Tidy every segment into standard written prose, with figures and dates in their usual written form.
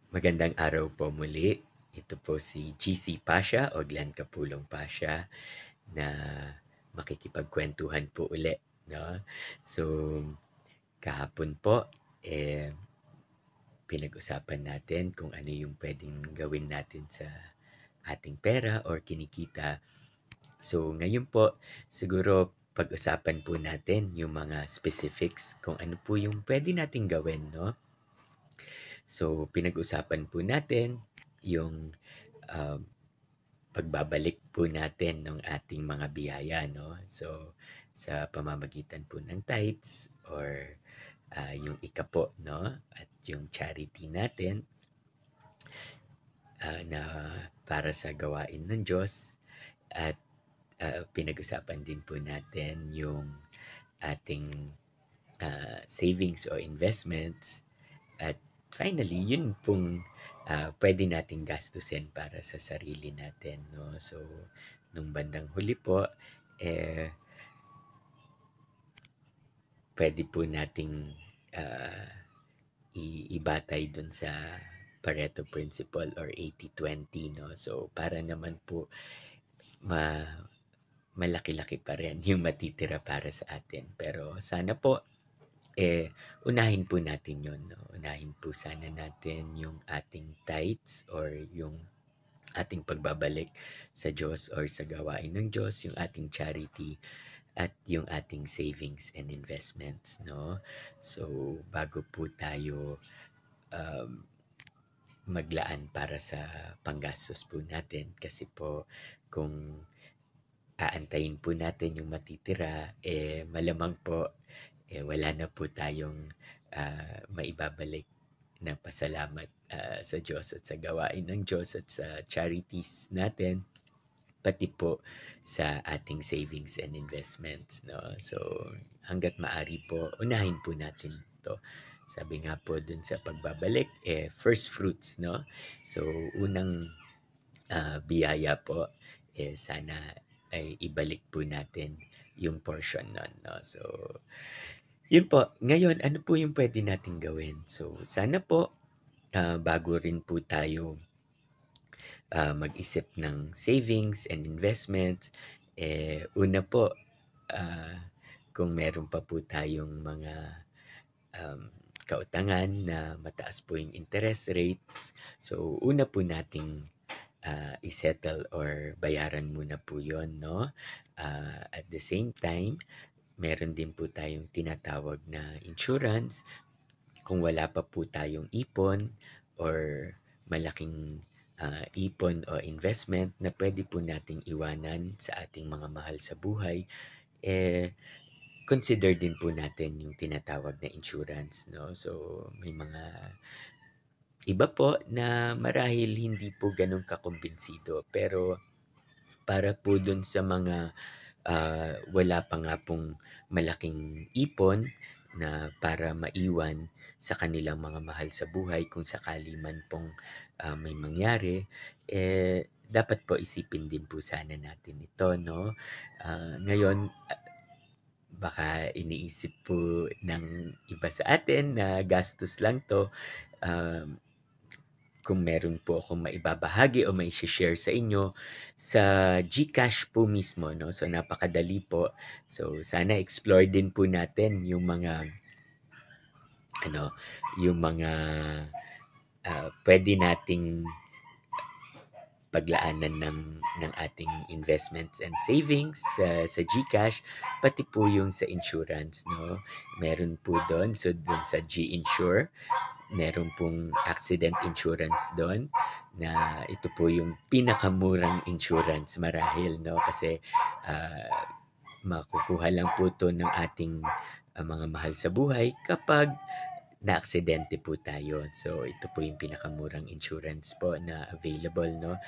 Magandang araw po muli. Ito po si GC Pasha o Glenn Kapulong Pasha na makikipagkwentuhan po uli, no? So, kahapon po, eh, pinag-usapan natin kung ano yung pwedeng gawin natin sa ating pera or kinikita. So, ngayon po, siguro pag-usapan po natin yung mga specifics kung ano po yung pwede nating gawin, no? So, pinag-usapan po natin yung um, pagbabalik po natin ng ating mga biyaya, no? So, sa pamamagitan po ng tithes or yung ikapo, no? At yung charity natin na para sa gawain ng Diyos. At pinag-usapan din po natin yung ating savings o investments. At finally, yun pong pwede nating gastusin para sa sarili natin, no? So, nung bandang huli po, eh, pwede po nating ah, ibatay dun sa Pareto Principle or 80-20, no? So, para naman po ma malaki-laki pa rin yung matitira para sa atin. Pero sana po unahin po natin yun, no? Unahin po sana natin yung ating tithes or yung ating pagbabalik sa Diyos or sa gawain ng Diyos, yung ating charity at yung ating savings and investments, no? So, bago po tayo um, maglaan para sa panggastos po natin kasi po kung aantayin po natin yung matitira, malamang po wala na po tayong maibabalik na pasalamat sa Diyos at sa gawain ng Diyos at sa charities natin, pati po sa ating savings and investments, no? So, hangga't maaari po, unahin po natin to. Sabi nga po dun sa pagbabalik, first fruits, no? So, unang biyaya po, sana ay ibalik po natin yung portion nun, no? So, yun po. Ngayon, ano po yung pwede nating gawin? So, sana po, bago rin po tayo mag-isip ng savings and investments, una po, ah, kung meron pa po tayong mga um, kautangan na mataas po yung interest rates, so una po nating isettle or bayaran muna po yon, no? At the same time, meron din po tayong tinatawag na insurance kung wala pa po tayong ipon or malaking ipon o investment na pwede po nating iwanan sa ating mga mahal sa buhay, consider din po natin yung tinatawag na insurance, no? So, may mga iba po na marahil hindi po ganun kakumbinsido pero para po dun sa mga wala pa nga pong malaking ipon na para maiwan sa kanilang mga mahal sa buhay kung sakali man pong may mangyari, dapat po isipin din po sana natin ito, no? Ngayon, baka iniisip po ng iba sa atin na gastos lang to. Um, kung meron po akong maibabahagi o mai-share sa inyo sa GCash po mismo, no? So, napakadali po. So, sana explore din po natin yung mga ano, yung mga pwede nating paglaanan ng ating investments and savings sa GCash, pati po yung sa insurance, no? Meron po doon, so doon sa G-Insure, meron pong accident insurance doon na ito po yung pinakamurang insurance marahil, no? Kasi makukuha lang po to ng ating mga mahal sa buhay kapag na-aksidente po tayo. So, ito po yung pinakamurang insurance po na available, no?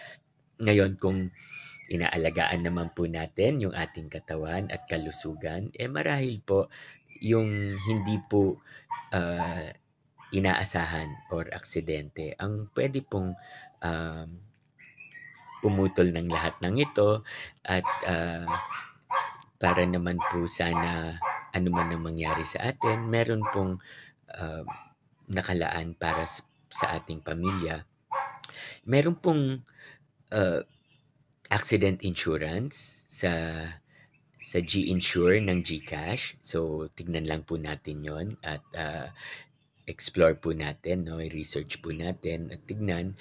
Ngayon, kung inaalagaan naman po natin yung ating katawan at kalusugan, marahil po yung hindi po inaasahan or aksidente ang pwede pong um, pumutol ng lahat ng ito at para naman po sana ano man ang mangyari sa atin, meron pong nakalaan para sa ating pamilya, meron pong uh, accident insurance sa G-Insure ng GCash. So, tignan lang po natin yon at explore po natin, no? I-research po natin at tignan.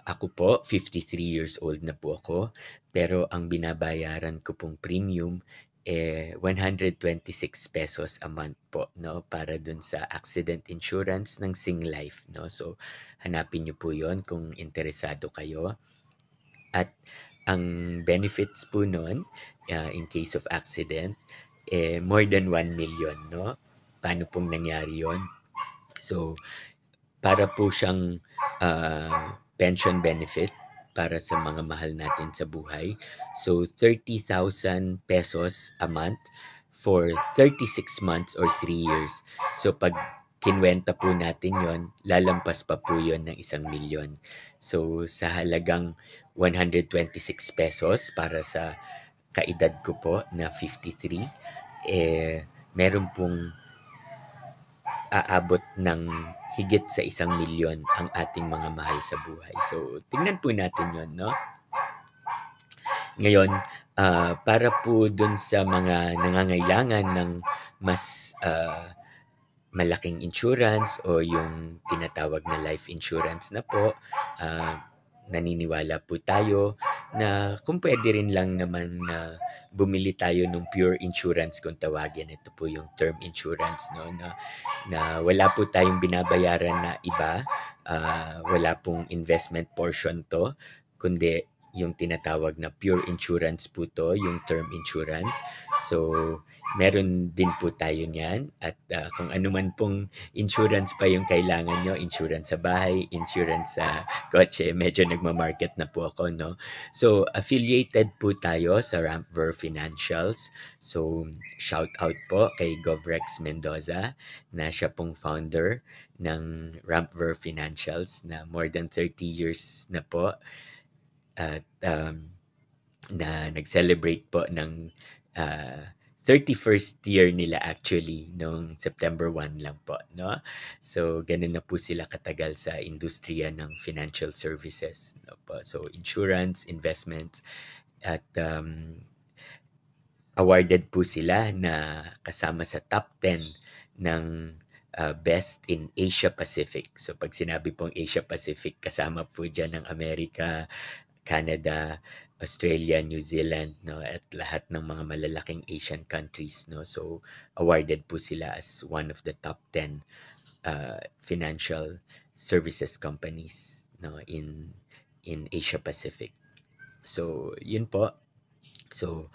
Ako po, 53 years old na po ako, pero ang binabayaran ko pong premium 126 pesos a month po, no? Para dun sa accident insurance ng Singlife, no? So, hanapin niyo po yon kung interesado kayo. At ang benefits po nun, in case of accident, more than 1 million, no? Paano pong nangyari yon? So, para po siyang pension benefit para sa mga mahal natin sa buhay. So, 30,000 pesos a month for 36 months or 3 years. So, pag kinwenta po natin yon, lalampas pa po yon ng 1 milyon. So, sa halagang 126 pesos para sa kaedad ko po na 53, meron pong aabot ng higit sa 1 milyon ang ating mga mahal sa buhay. So, tingnan po natin yon, no? Ngayon, para po dun sa mga nangangailangan ng mas malaking insurance o yung tinatawag na life insurance na po, naniniwala po tayo na kung pwede rin lang naman na bumili tayo ng pure insurance kung tawagin. Ito po yung term insurance, no? Na wala po tayong binabayaran na iba, wala pong investment portion to, kundi yung tinatawag na pure insurance po to, yung term insurance. So, meron din po tayo niyan at kung ano man pong insurance pa yung kailangan nyo, insurance sa bahay, insurance sa kotse, medyo nagmamarket na po ako, no? So, affiliated po tayo sa Rampver Financials. So, shout out po kay Govrex Mendoza na siya pong founder ng Rampver Financials na more than 30 years na po at na nag-celebrate po ng 31st year nila actually noong September 1 lang po, no? So, ganun na po sila katagal sa industriya ng financial services, no po? So, insurance, investments, at awarded po sila na kasama sa top 10 ng best in Asia Pacific. So, pag sinabi pong Asia Pacific, kasama po dyan ng Amerika, Canada, Australia, New Zealand, no, at lahat ng mga malalaking Asian countries, no. So, awarded po sila as one of the top 10 financial services companies, no, in Asia Pacific. So, yun po. So,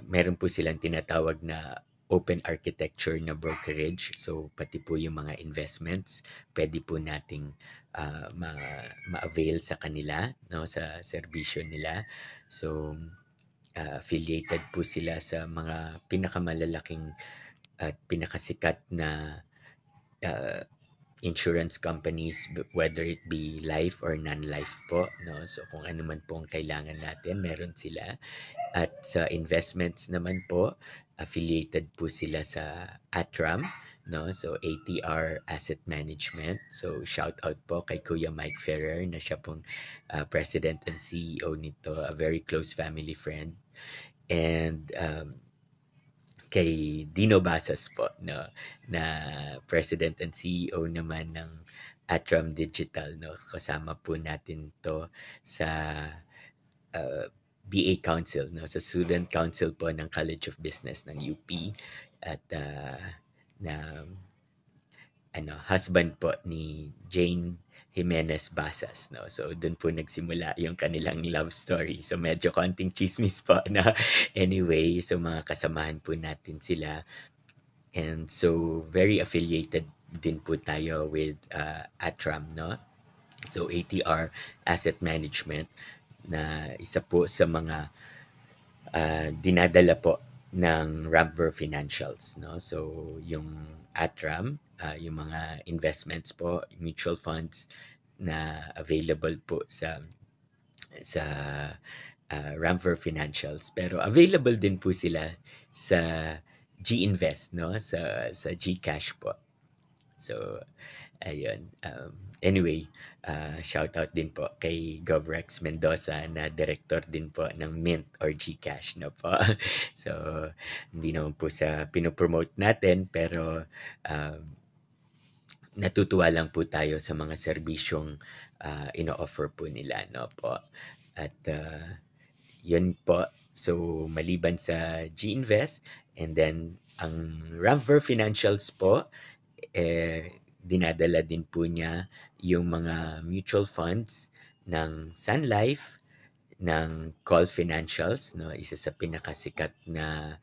meron po silang tinatawag na open architecture na brokerage. So, pati po yung mga investments, pwede po nating ma-avail sa kanila, no, sa serbisyo nila. So, affiliated po sila sa mga pinakamalalaking at pinakasikat na insurance companies, whether it be life or non-life po, no? So, kung ano man po ang kailangan natin, meron sila. At sa investments naman po, affiliated po sila sa Atram, no? So, ATR Asset Management. So, shout out po kay Kuya Mike Ferrer na siya pong President and CEO nito, a very close family friend. And kay Dino Basas po, no, na President and CEO naman ng Atram Digital, no. Kasama po natin to sa BA Council, no, sa Student Council po ng College of Business ng UP at na husband po ni Jane Jimenez Basas, no. So doon po nagsimula yung kanilang love story. So medyo konting chismis po na anyway, so mga kasamahan po natin sila. And so very affiliated din po tayo with Atram, no. So ATR Asset Management na isa po sa mga dinadala po ng Rampver Financials, no. So yung Atram, yung mga investments po, mutual funds na available po sa Rampver Financials, pero available din po sila sa G-Invest, no, sa GCash po. So Ayun, anyway, shoutout din po kay Govrex Mendoza na director din po ng Mint or GCash, 'no po. So, hindi naman po sa pino-promote natin pero, um, natutuwa lang po tayo sa mga serbisyong, ino-offer po nila, 'no po. At, 'yun po. So, maliban sa GInvest and then ang Ramver Financials po, dinadala din po niya yung mga mutual funds ng Sun Life, ng Call Financials, 'no, isa sa pinakasikat na,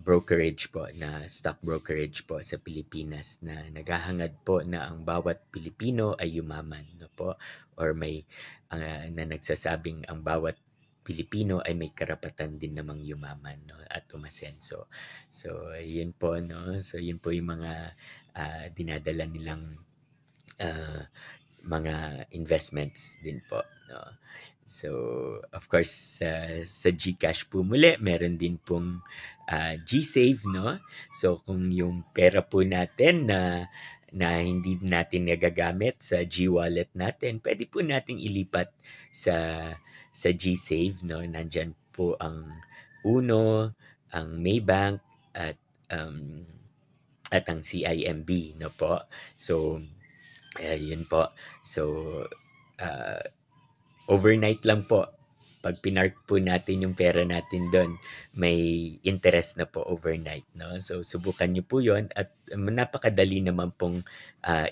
brokerage po na stock brokerage po sa Pilipinas na naghahangad po na ang bawat Pilipino ay yumaman, 'no po, or may, na nagsasabing ang bawat Pilipino ay may karapatan din namang yumaman, 'no, at umasenso. So, yun po, 'no. So, yun po yung mga, dinadala nilang, ah mga investments din po, 'no. So, of course, sa GCash po muli meron din pong, GSave, 'no. So, kung yung pera po natin na hindi natin nagagamit sa GWallet natin, pwede po nating ilipat sa GSave, 'no. Nandiyan po ang Uno, ang Maybank at, ang CIMB, 'no po. So, yun po. So, ah, overnight lang po. 'Pag pinark po natin yung pera natin dun, may interest na po overnight, 'no. So, subukan niyo po yun at napakadali naman pong,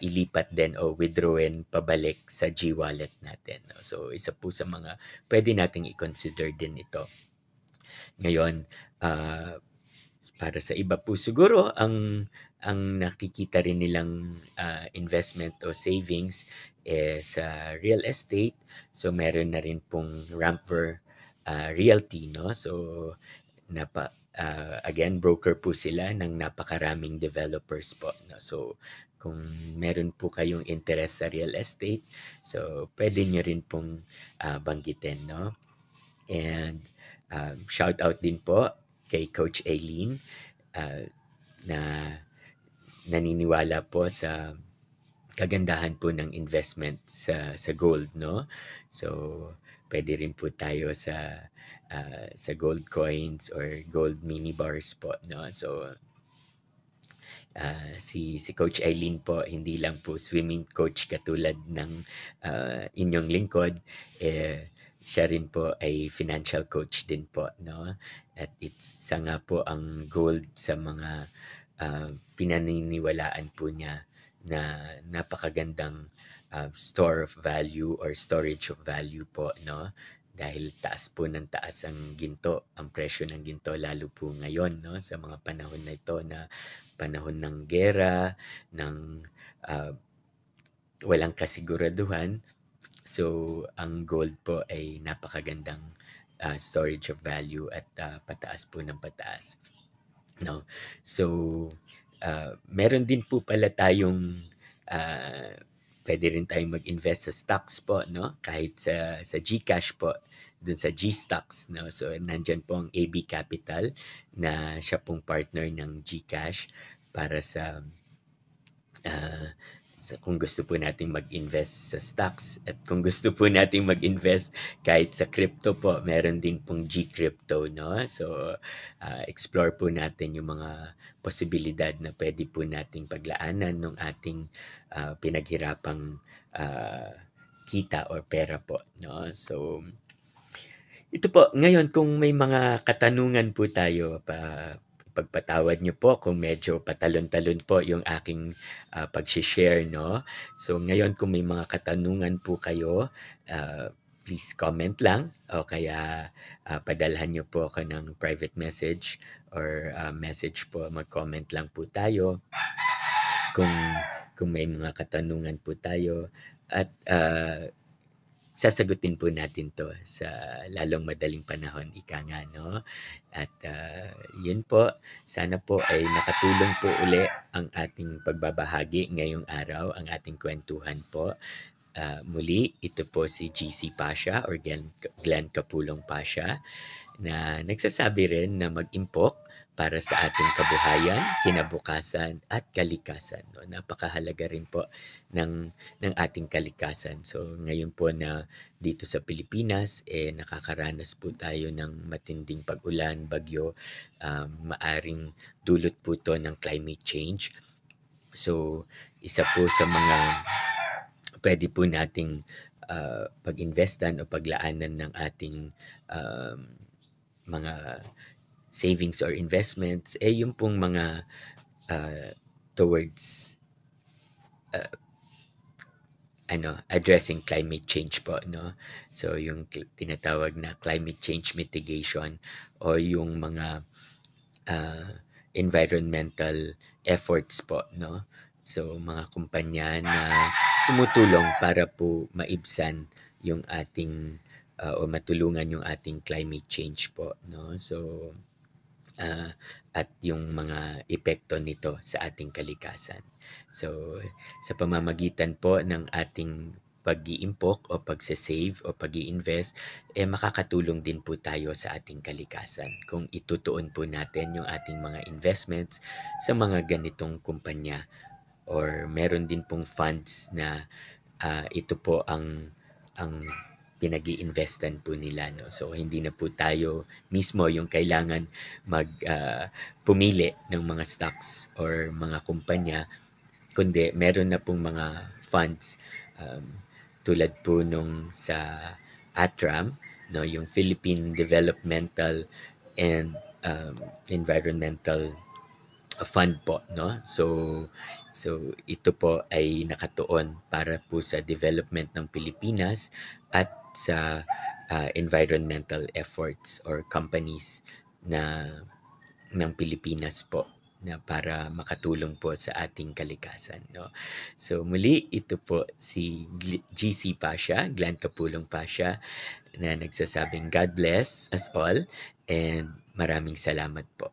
ilipat din o withdrawin pabalik sa GWallet natin, 'no. So, isa po sa mga puwede nating i-consider din ito. Ngayon, para sa iba po siguro ang nakikita rin nilang, investment o savings, sa real estate. So, meron na rin pong Ramper, Realty, 'no. So, again, broker po sila ng napakaraming developers po, no. So, kung meron po kayong interest sa real estate, so puwede niyo rin pong, banggitin, 'no. And, shout out din po kay Coach Eileen, na naniniwala po sa kagandahan po ng investment sa gold, no. So, pwede rin po tayo sa gold coins or gold mini bars po, no. So, si Coach Eileen po hindi lang po swimming coach katulad ng, inyong lingkod, siya rin po ay financial coach din po, 'no. At isa nga po ang gold sa mga, pinaniniwalaan po niya na napakagandang, store of value or storage of value po, 'no. Dahil taas po ng taas ang ginto, ang presyo ng ginto lalo po ngayon, 'no, sa mga panahon na ito na panahon ng giyera, ng, walang kasiguraduhan. So, ang gold po ay napakagandang, storage of value at, pataas po ng pataas, 'no. So, meron din po pala tayong, puwede rin tayong mag-invest sa stocks po, 'no, kahit sa GCash po, dun sa GStocks, 'no. So, nandiyan po ang AB Capital na siya pong partner ng GCash para ah, kung gusto po nating mag-invest sa stocks at kung gusto po nating mag-invest kahit sa crypto po, meron din pong GCrypto, 'no. So, explore po natin yung mga posibilidad na puwede po nating paglaanan nung ating, pinaghirapang, kita or pera po, no. So, ito po, ngayon kung may mga katanungan po tayo pagpatawad niyo po kung medyo patalon-talon po yung aking, pagse-share, 'no. So, ngayon kung may mga katanungan po kayo, please comment lang o kaya, padalhan niyo po ako ng private message or, message po, mag-comment lang po tayo kung may mga katanungan po tayo at, sasagutin po natin 'to sa lalong madaling panahon, ika nga, 'no. At, yun po, sana po ay nakatulong po uli ang ating pagbabahagi ngayong araw, ang ating kuwentuhan po. Muli, ito po si GC Pasha or Glenn Kapulong Pasha na nagsasabi rin na mag-impok, para sa ating kabuhayan, kinabukasan at kalikasan, 'no. Napakahalaga rin po ng ating kalikasan. So, ngayon po na dito sa Pilipinas, nakakaranas po tayo ng matinding pag-ulan, bagyo, maaring dulot po 'to ng climate change. So, isa po sa mga puwede po nating, pag-investan o paglaanan ng ating, mga savings or investments, yung pong mga, towards, uh, addressing climate change po, 'no. So, yung tinatawag na climate change mitigation o yung mga, environmental efforts po, 'no. So, mga kumpanya na tumutulong para po maibsan yung ating, o matulungan yung ating climate change po, 'no. So, at yung mga epekto nito sa ating kalikasan. So, sa pamamagitan po ng ating pag-iimpok o pagse-save o pag-iinvest, makakatulong din po tayo sa ating kalikasan kung itutuon po natin yung ating mga investments sa mga ganitong kumpanya, or meron din pong funds na ito po ang pinag-iinvestan po nila, 'no. So, hindi na po tayo mismo yung kailangan pumili ng mga stocks or mga kumpanya, kundi meron na pong mga funds, um, tulad po nung sa ATRAM, 'no, yung Philippine Developmental and Environmental fund po, 'no. So ito po ay nakatuon para po sa development ng Pilipinas at sa environmental efforts or companies na ng Pilipinas po, na para makatulong po sa ating kalikasan, 'no. So muli, ito po si GC Pasha, Glenn Capulong Pasha, na nagsasabing God bless us all and maraming salamat po.